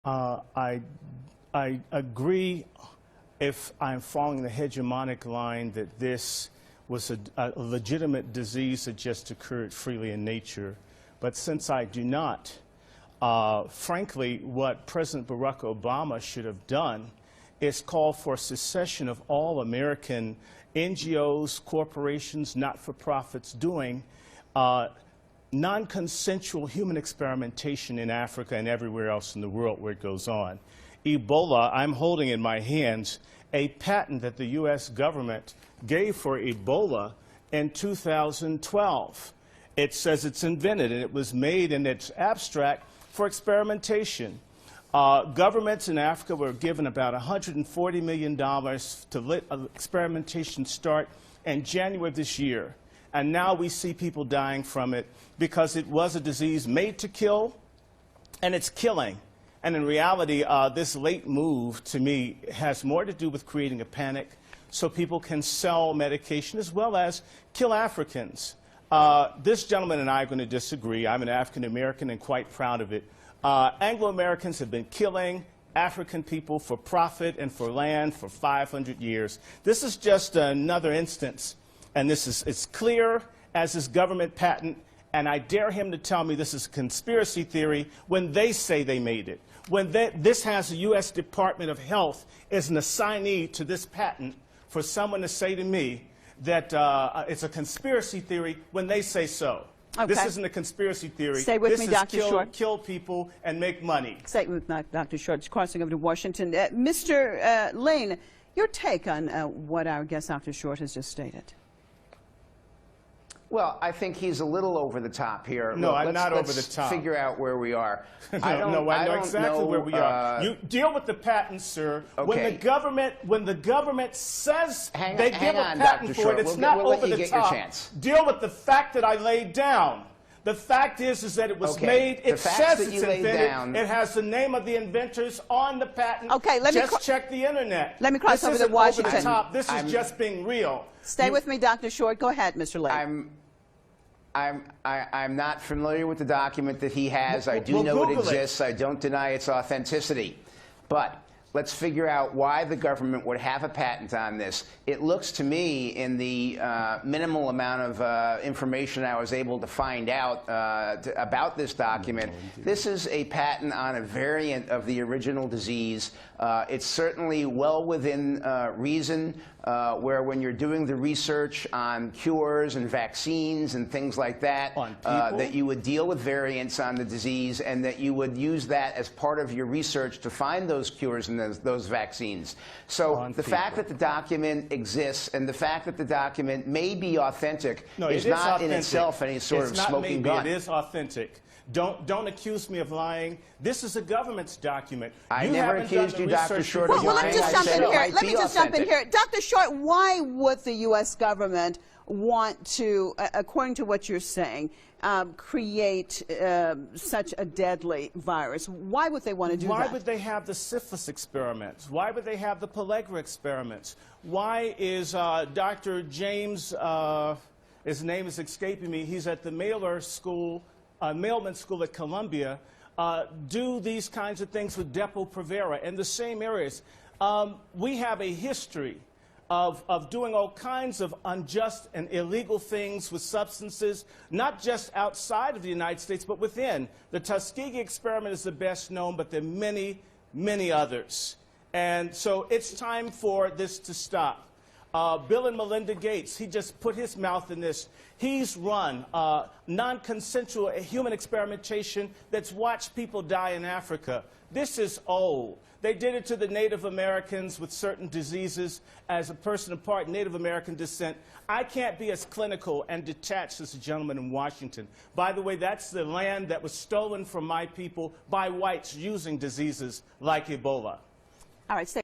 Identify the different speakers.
Speaker 1: I agree, if I'm following the hegemonic line, that this was a legitimate disease that just occurred freely in nature. But since I do not, frankly, what President Barack Obama should have done is call for secession of all American NGOs, corporations, not-for-profits doing non-consensual human experimentation in Africa and everywhere else in the world where it goes on. Ebola, I'm holding in my hands a patent that the U.S. government gave for Ebola in 2012. It says it's invented, and it was made in its abstract for experimentation. Governments in Africa were given about $140 million to let experimentation start in January of this year. And now we see people dying from it because it was a disease made to kill, and it's killing. And in reality, this late move, to me, has more to do with creating a panic so people can sell medication as well as kill Africans. This gentleman and I are going to disagree. I'm an African-American and quite proud of it. Anglo-Americans have been killing African people for profit and for land for 500 years. This is just another instance. And this is as clear as this government patent, and I dare him to tell me this is a conspiracy theory when they say they made it. When this has the U.S. Department of Health as an assignee to this patent, for someone to say to me that it's a conspiracy theory when they say so. Okay. This isn't a conspiracy theory.
Speaker 2: Stay with me, Dr. Short.
Speaker 1: Kill people and make money.
Speaker 2: Stay with me, Dr. Short. Crossing over to Washington. Mr. Lane, your take on what our guest, Dr. Short, has just stated.
Speaker 3: Well, I think he's a little over the top here.
Speaker 1: No, I'm not over the top.
Speaker 3: Let's figure out where we are.
Speaker 1: I know exactly where we are. You deal with the patent, sir. Okay. When the government says they give a patent for it, it's not over the top. Deal with the fact that I laid down. The fact is that it was made. It says it's invented. It has the name of the inventors on the patent.
Speaker 2: Okay,
Speaker 1: just check the internet.
Speaker 2: Let me cross over to Washington.
Speaker 1: Over the top. This is just being real.
Speaker 2: Stay with me, Dr. Short. Go ahead, Mr. Lane.
Speaker 3: I'm not familiar with the document that he has. I do know it exists. I don't deny its authenticity. But let's figure out why the government would have a patent on this. It looks to me, in the minimal amount of information I was able to find out about this document, this is a patent on a variant of the original disease. It's certainly well within reason, where when you're doing the research on cures and vaccines and things like that, that you would deal with variants on the disease and that you would use that as part of your research to find those cures and those vaccines. So the fact that the document exists and the fact that the document may be authentic is not in itself any sort of smoking gun.
Speaker 1: It is authentic. Don't accuse me of lying. This is a government's document.
Speaker 3: I never accused you, Dr. Short, of lying.
Speaker 2: Let me just jump in here. Dr. Short, why would the U.S. government want to, according to what you're saying, create such a deadly virus? Why would they want to do that?
Speaker 1: Why would they have the syphilis experiments? Why would they have the pellagra experiments? Why is Dr. James, his name is escaping me, he's at the mailman school at Columbia, do these kinds of things with Depo-Provera in the same areas? We have a history of doing all kinds of unjust and illegal things with substances, not just outside of the United States, but within. The Tuskegee experiment is the best known, but there are many, many others. And so it's time for this to stop. Bill and Melinda Gates, he just put his mouth in this. He's run non-consensual human experimentation that's watched people die in Africa. This is old. They did it to the Native Americans with certain diseases as a person of part Native American descent. I can't be as clinical and detached as the gentleman in Washington. By the way, that's the land that was stolen from my people by whites using diseases like Ebola.
Speaker 2: All right.